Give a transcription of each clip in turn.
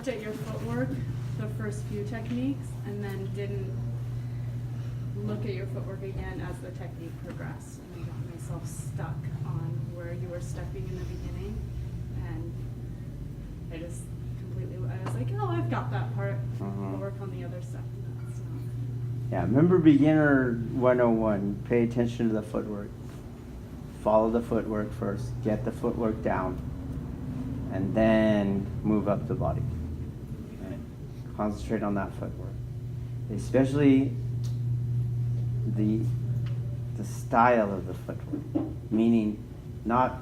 looked at your footwork the first few techniques and then didn't look at your footwork again as the technique progressed. And I got myself stuck on where you were stepping in the beginning. And I just I was like, oh, I've got that part. I'll work on the other stuff. No, it's not. Yeah, remember beginner 101, pay attention to the footwork. Follow the footwork first, get the footwork down, and then move up the body. Okay? Concentrate on that footwork. Especially the style of the footwork, meaning not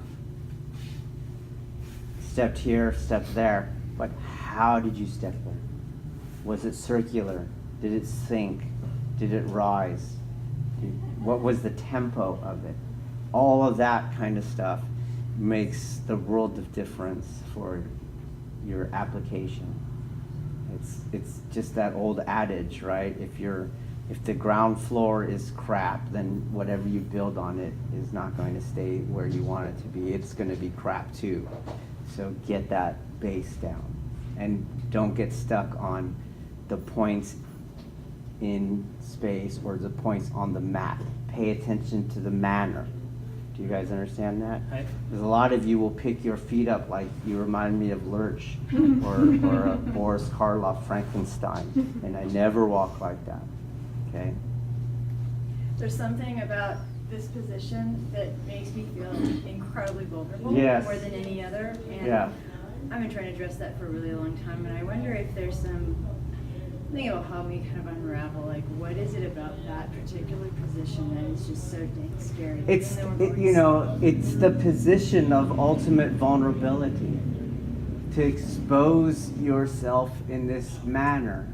stepped here, stepped there, but how did you step there? Was it circular? Did it sink? Did it rise? What was the tempo of it? All of that kind of stuff makes the world of difference for your application. It's just that old adage, right? If the ground floor is crap, then whatever you build on it is not going to stay where you want it to be. It's going to be crap too. So get that base down. And don't get stuck on the points in space or the points on the mat. Pay attention to the manner. Do you guys understand that? Because a lot of you will pick your feet up like you remind me of Lurch or a Boris Karloff Frankenstein. And I never walk like that. Okay? There's something about this position that makes me feel incredibly vulnerable Yes. more than any other. And Yeah. I've been trying to address that for a really long time, and I wonder if there's something that will help me kind of unravel, like, what is it about that particular position that is just so dang scary? It's the position of ultimate vulnerability. To expose yourself in this manner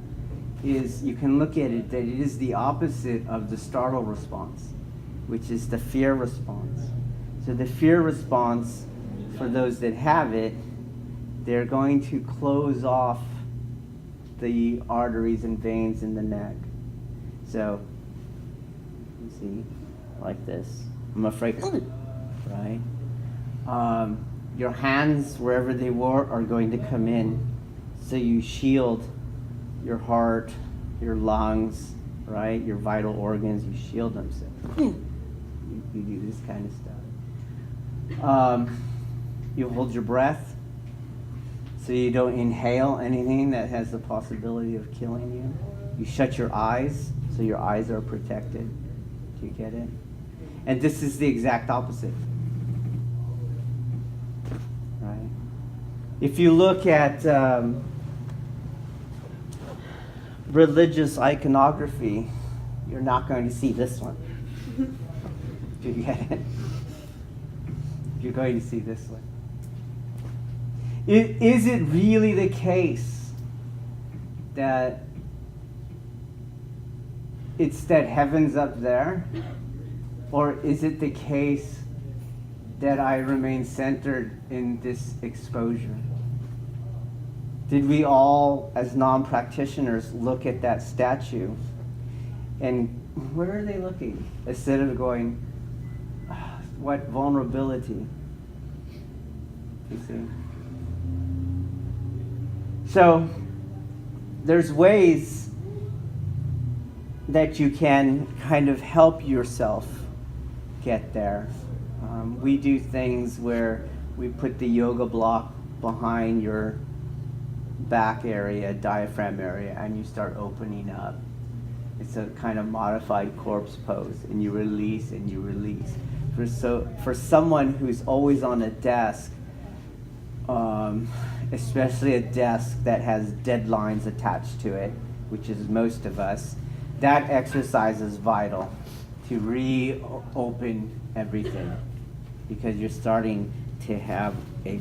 is, you can look at it, that it is the opposite of the startle response, which is the fear response. So the fear response, for those that have it, they're going to close off the arteries and veins in the neck. So, you see, like this. I'm afraid, right? Your hands, wherever they were, are going to come in. So you shield your heart, your lungs, right? Your vital organs, you shield them. So you do this kind of stuff. You hold your breath, so you don't inhale anything that has the possibility of killing you. You shut your eyes, so your eyes are protected. Do you get it? And this is the exact opposite. Right? If you look at religious iconography, you're not going to see this one. Do you get it? You're going to see this one. Is it really the case that it's that heaven's up there? Or is it the case that I remain centered in this exposure? Did we all, as non-practitioners, look at that statue and where are they looking? Instead of going, "Ah, what vulnerability." You see? So, there's ways that you can kind of help yourself get there. We do things where we put the yoga block behind your back area, diaphragm area, and you start opening up. It's a kind of modified corpse pose, and you release and you release. For someone who's always on a desk, especially a desk that has deadlines attached to it, which is most of us, that exercise is vital to reopen everything, because you're starting to have a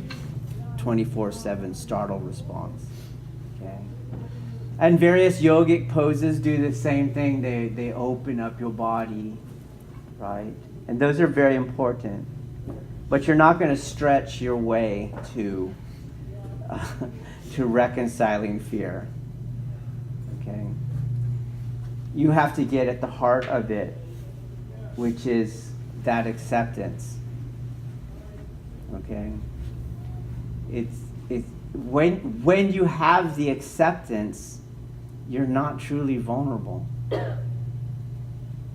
24/7 startle response. Okay? And various yogic poses do the same thing. They open up your body, right? And those are very important. But you're not going to stretch your way to reconciling fear. Okay? You have to get at the heart of it, which is that acceptance. Okay? when you have the acceptance, you're not truly vulnerable.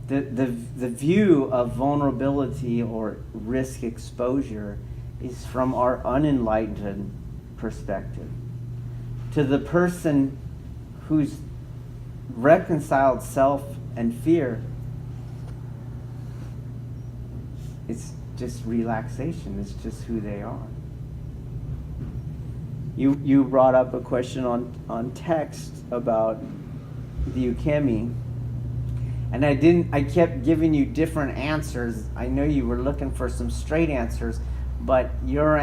The view of vulnerability or risk exposure is from our unenlightened perspective. To the person who's reconciled self and fear, it's just relaxation. It's just who they are. You brought up a question on text about the ukemi. And I kept giving you different answers. I know you were looking for some straight answers, but your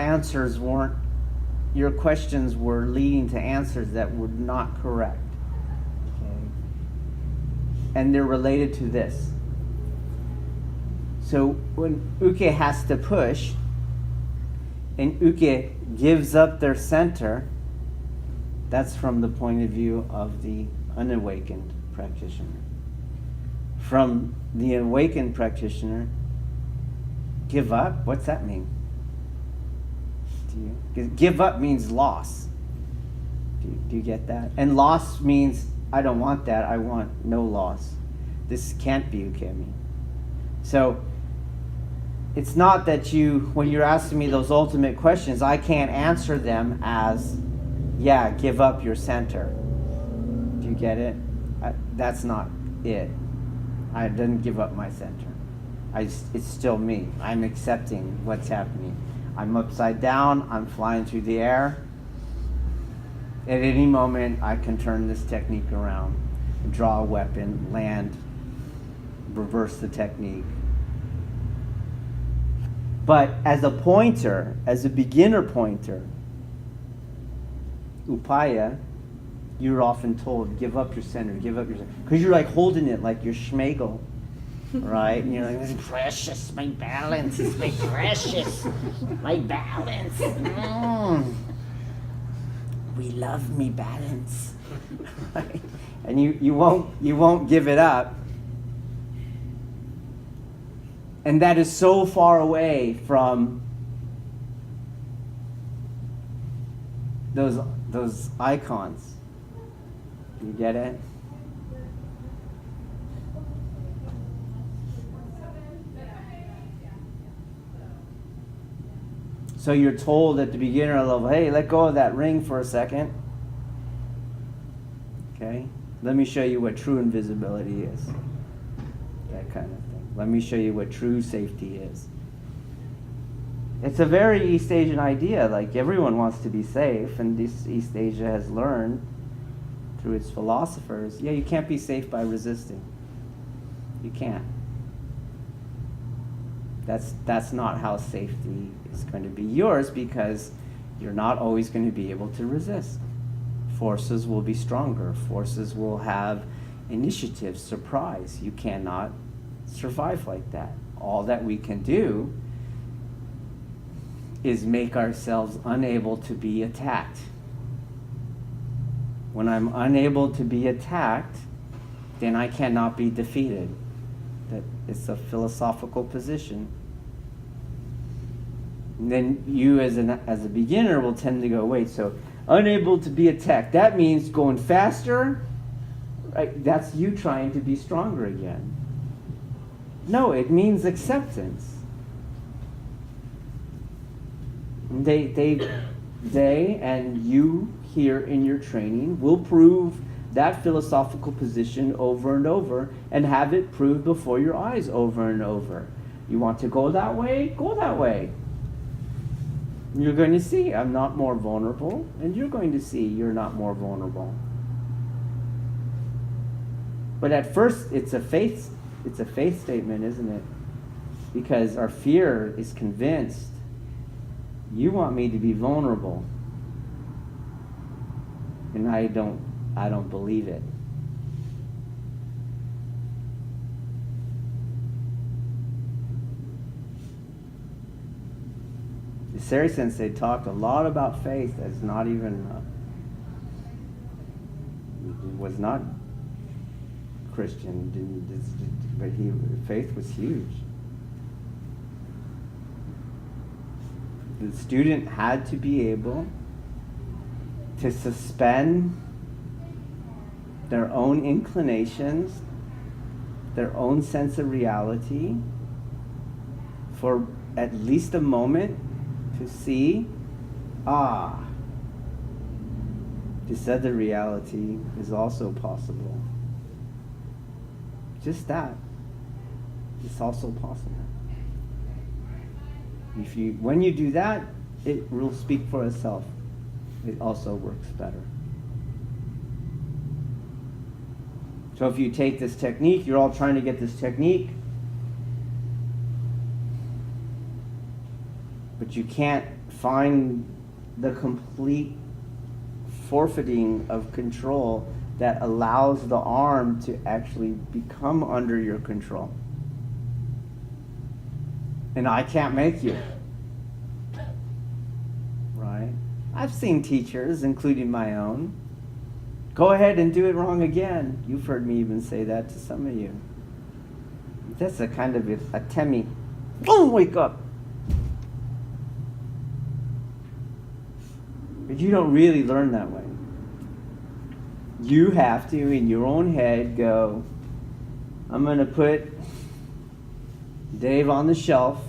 questions were leading to answers that were not correct. Okay? And they're related to this. So when uke has to push, and uke gives up their center, that's from the point of view of the unawakened practitioner. From the awakened practitioner, give up? What's that mean? Give up means loss. Do you get that? And loss means, I don't want that, I want no loss. This can't be ukemi. So, it's not that when you're asking me those ultimate questions, I can't answer them as, yeah, give up your center. Do you get it? That's not it. I didn't give up my center. It's still me. I'm accepting what's happening. I'm upside down. I'm flying through the air. At any moment, I can turn this technique around, draw a weapon, land, reverse the technique. But as a pointer, as a beginner pointer, upaya, you're often told, give up your center, give up your center. Because you're like holding it like your schmegel, right? And you're like, this is precious, my balance is my precious, my balance. We love me balance. Right? And you won't give it up. And that is so far away from those icons. You get it? So you're told at the beginner level, hey, let go of that ring for a second. Okay? Let me show you what true invisibility is. That kind of thing. Let me show you what true safety is. It's a very East Asian idea. Like, everyone wants to be safe, and this East Asia has learned through its philosophers, yeah, you can't be safe by resisting. You can't. That's not how safety is going to be yours, because you're not always going to be able to resist. Forces will be stronger. Forces will have initiative, surprise. You cannot survive like that. All that we can do is make ourselves unable to be attacked. When I'm unable to be attacked, then I cannot be defeated. That it's a philosophical position. And then you as a beginner will tend to go, wait, so unable to be attacked, that means going faster, right? That's you trying to be stronger again. No, it means acceptance. They and you here in your training will prove that philosophical position over and over, and have it proved before your eyes over and over. You want to go that way? Go that way. You're going to see I'm not more vulnerable, and you're going to see you're not more vulnerable. But at first, it's a faith statement, isn't it? Because our fear is convinced, you want me to be vulnerable, and I don't believe it. The Seri Sensei talked a lot about faith as not even, was not Christian, but faith was huge. The student had to be able to suspend their own inclinations, their own sense of reality for at least a moment to see, this other reality is also possible. Just that. It's also possible. When you do that, it will speak for itself. It also works better. So if you take this technique, you're all trying to get this technique, but you can't find the complete forfeiting of control that allows the arm to actually become under your control. And I can't make you. Right? I've seen teachers, including my own, go ahead and do it wrong again. You've heard me even say that to some of you. That's a kind of a Temi. Oh, wake up. But you don't really learn that way. You have to, in your own head, go, I'm going to put Dave on the shelf,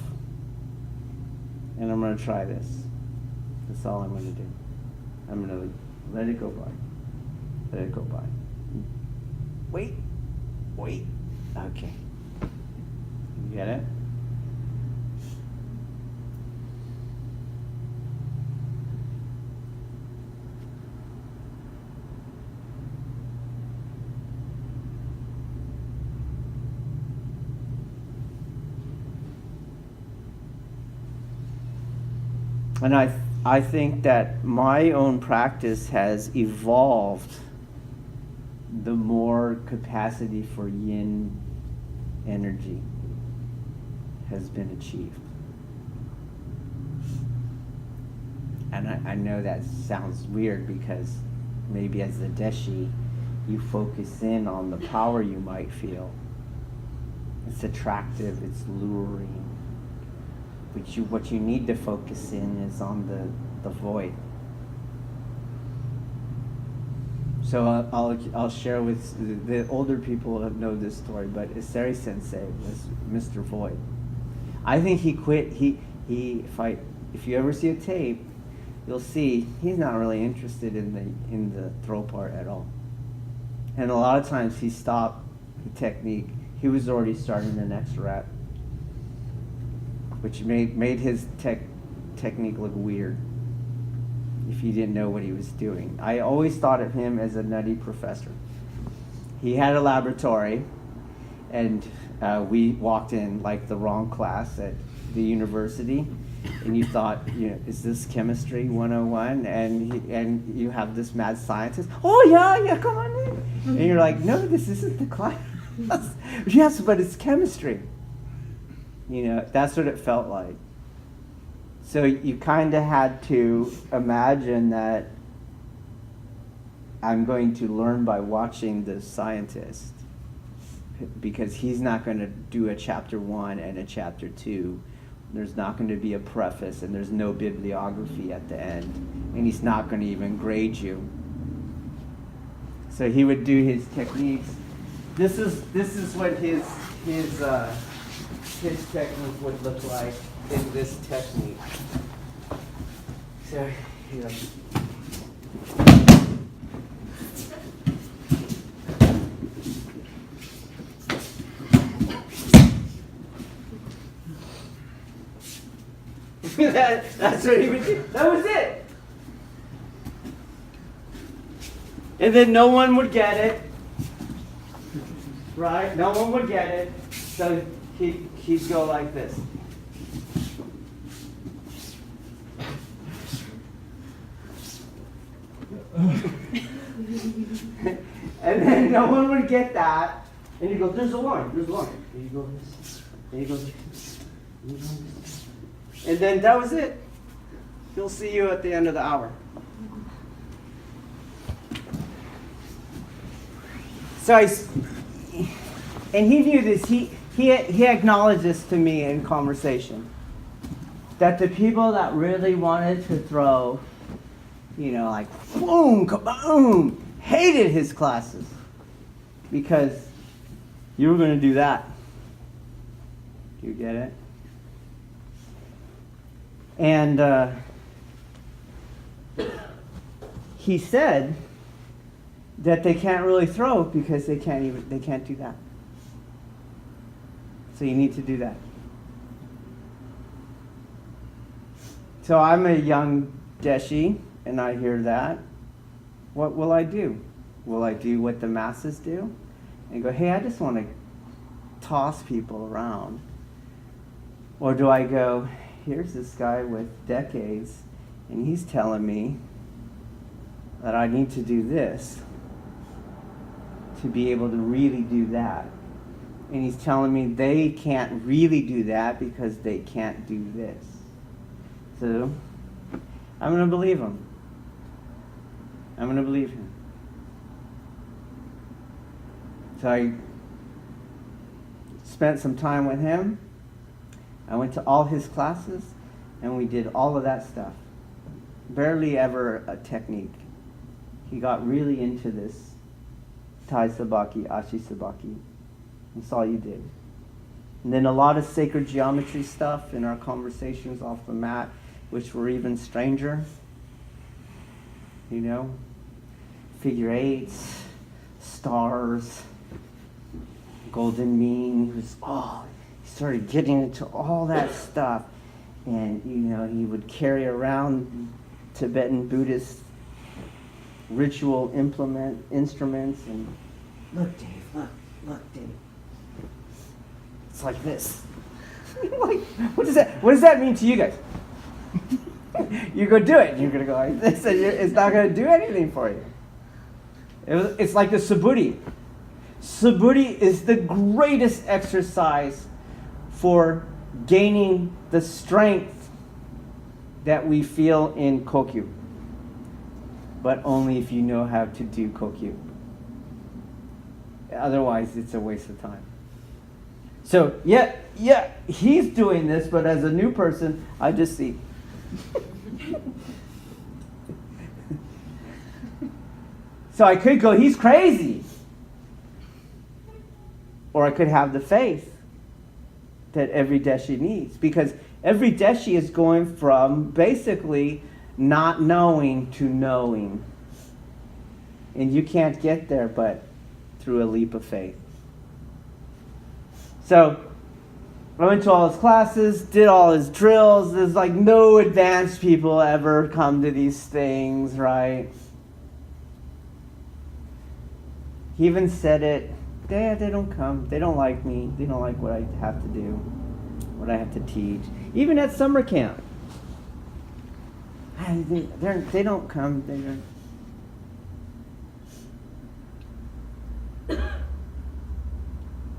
and I'm going to try this. That's all I'm going to do. I'm going to let it go by. Let it go by. Wait. Okay. You get it? And I think that my own practice has evolved the more capacity for yin energy has been achieved. And I know that sounds weird because maybe as the Deshi, you focus in on the power you might feel. It's attractive, it's luring. But what you need to focus in is on the void. So I'll share with the older people that know this story, but Iseri Sensei was Mr. Void. I think he quit. If you ever see a tape, you'll see he's not really interested in the throw part at all. And a lot of times he stopped the technique. He was already starting the next rep, which made his technique look weird if you didn't know what he was doing. I always thought of him as a nutty professor. He had a laboratory, and we walked in like the wrong class at the university, and you thought, is this chemistry 101? And you have this mad scientist. Oh yeah, come on in. And you're like, no, this isn't the class. Yes, but it's chemistry. That's what it felt like. So you kind of had to imagine that I'm going to learn by watching the scientist, because he's not going to do a chapter 1 and a chapter 2. There's not going to be a preface, and there's no bibliography at the end, and he's not going to even grade you. So he would do his techniques. This is what his technique would look like in this technique. So, that's what he would do. That was it. And then no one would get it. Right? No one would get it. So he'd go like this. And then no one would get that. And you go, there's a line. And you go this. And you go this. And then that was it. He'll see you at the end of the hour. So and he knew this. He acknowledged this to me in conversation. That the people that really wanted to throw like boom, kaboom, hated his classes because you were going to do that. Do you get it? And he said that they can't really throw because they can't do that. So you need to do that. So I'm a young deshi, and I hear that. What will I do? Will I do what the masses do? And go, hey, I just want to toss people around. Or do I go, here's this guy with decades, and he's telling me that I need to do this to be able to really do that. And he's telling me they can't really do that because they can't do this. So I'm going to believe him. I'm going to believe him. So I spent some time with him. I went to all his classes, and we did all of that stuff. Barely ever a technique. He got really into this Tai Sabaki, Ashi Sabaki. That's all you did. And then a lot of sacred geometry stuff in our conversations off the mat, which were even stranger. Figure eights, stars, golden mean. He started getting into all that stuff. And, he would carry around Tibetan Buddhist ritual instruments. And look, Dave, look, Dave. It's like this. What does that mean to you guys? You go do it. You're going to go like this, and it's not going to do anything for you. It's like the Subhuti. Subhuti is the greatest exercise for gaining the strength that we feel in Kokyu. But only if you know how to do Kokyu. Otherwise, it's a waste of time. So, yeah, he's doing this, but as a new person, I just see. So I could go, he's crazy. Or I could have the faith that every deshi needs. Because every deshi is going from basically not knowing to knowing. And you can't get there but through a leap of faith. So I went to all his classes, did all his drills. There's like no advanced people ever come to these things, right? He even said it, they don't come. They don't like me. They don't like what I have to do, what I have to teach. Even at summer camp. They don't come. They don't.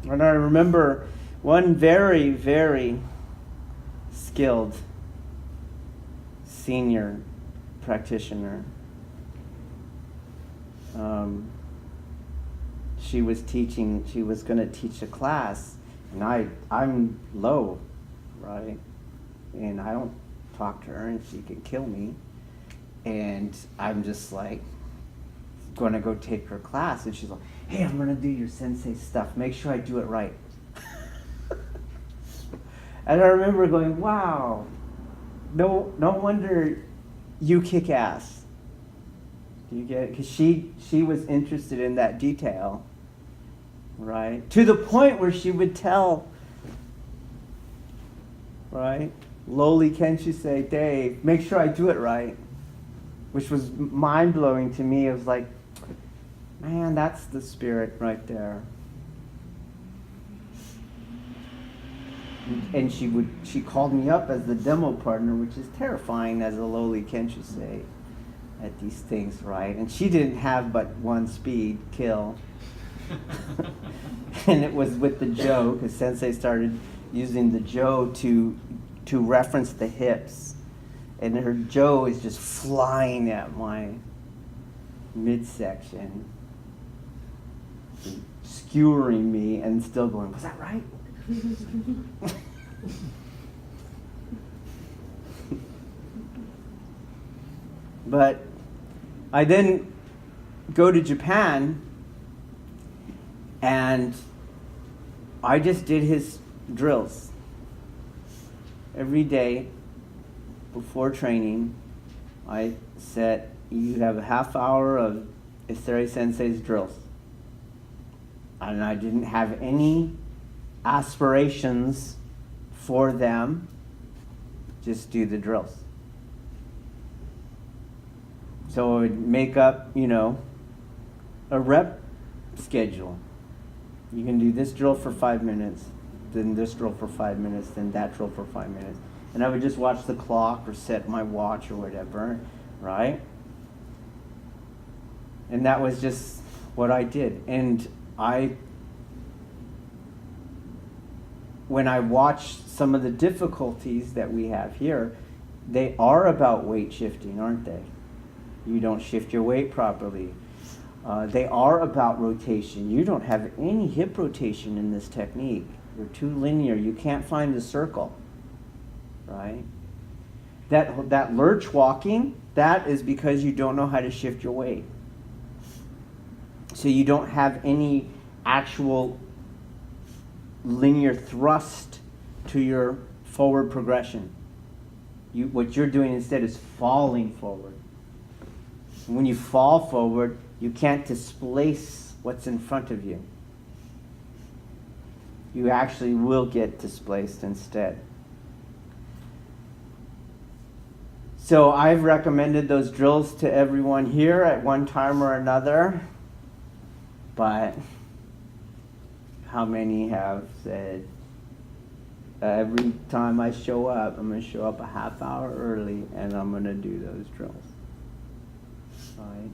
And I remember one very, very skilled senior practitioner. She was going to teach a class, and I'm low, right? And I don't talk to her, and she can kill me. And I'm just like, going to go take her class, and she's like, hey, I'm going to do your sensei stuff. Make sure I do it right. And I remember going, wow, no wonder you kick ass. Do you get it? Because she was interested in that detail, right? To the point where she would tell, right? Lowly Kenshi say, Dave, make sure I do it right. Which was mind-blowing to me. It was like, man, that's the spirit right there. And she called me up as the demo partner, which is terrifying as a lowly Kenshi say at these things, right? And she didn't have but one speed, kill. And it was with the Jo, because Sensei started using the Jo to reference the hips. And her Jo is just flying at my midsection, skewering me and still going, was that right? But I then go to Japan, and I just did his drills every day before training. I said, you have a half hour of Iseri Sensei's drills. And I didn't have any aspirations for them. Just do the drills. So I would make up, a rep schedule. You can do this drill for 5 minutes, then this drill for 5 minutes, then that drill for 5 minutes. And I would just watch the clock or set my watch or whatever, right? And that was just what I did. And when I watch some of the difficulties that we have here, they are about weight shifting, aren't they? You don't shift your weight properly. They are about rotation. You don't have any hip rotation in this technique. You're too linear. You can't find the circle, right? That lurch walking, that is because you don't know how to shift your weight. So you don't have any actual linear thrust to your forward progression. What you're doing instead is falling forward. And when you fall forward, you can't displace what's in front of you. You actually will get displaced instead. So I've recommended those drills to everyone here at one time or another, but how many have said, every time I show up, I'm going to show up a half hour early and I'm going to do those drills, right?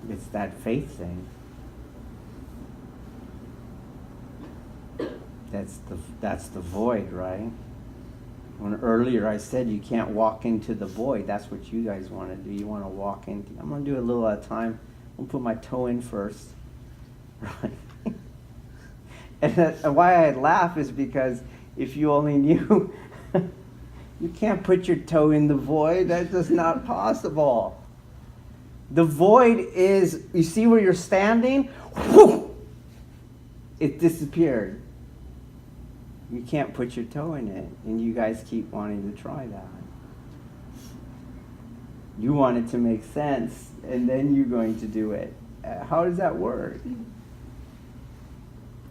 It's that faith thing. That's the void, right? When earlier I said you can't walk into the void, that's what you guys want to do. You want to walk into. I'm going to do a little at a time. I'm going to put my toe in first, right? And why I laugh is because if you only knew, you can't put your toe in the void. That's just not possible. The void is, you see where you're standing? Whew, it disappeared. You can't put your toe in it, and you guys keep wanting to try that. You want it to make sense, and then you're going to do it. How does that work?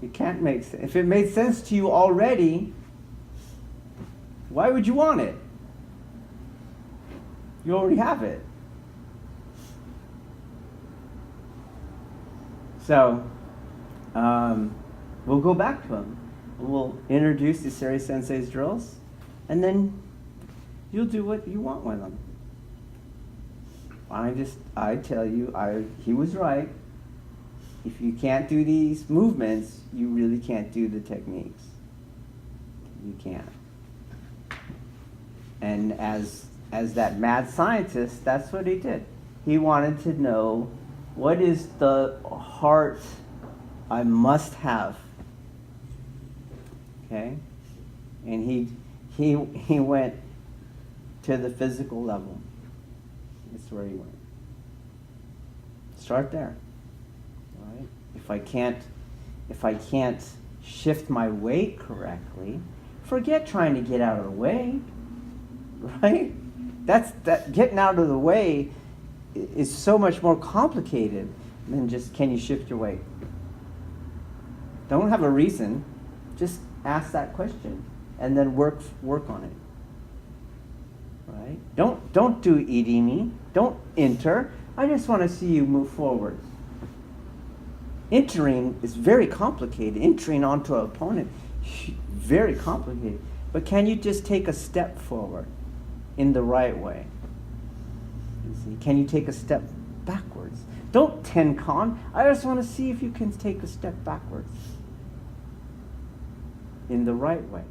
It can't make sense. If it made sense to you already, why would you want it? You already have it. So, we'll go back to them. We'll introduce the Iseri Sensei's drills, and then you'll do what you want with them. I tell you, he was right. If you can't do these movements, you really can't do the techniques. You can't. And as that mad scientist, that's what he did. He wanted to know, what is the heart I must have? Okay? And he went to the physical level. That's where he went. Start there. Right? If I can't shift my weight correctly, forget trying to get out of the way. Right? That getting out of the way is so much more complicated than just, can you shift your weight? Don't have a reason. Just ask that question and then work on it. Right? Don't do idimi. Don't enter. I just want to see you move forward. Entering is very complicated. Entering onto an opponent, very complicated. But can you just take a step forward in the right way? You see? Can you take a step backwards? Don't tenkan. I just want to see if you can take a step backwards in the right way.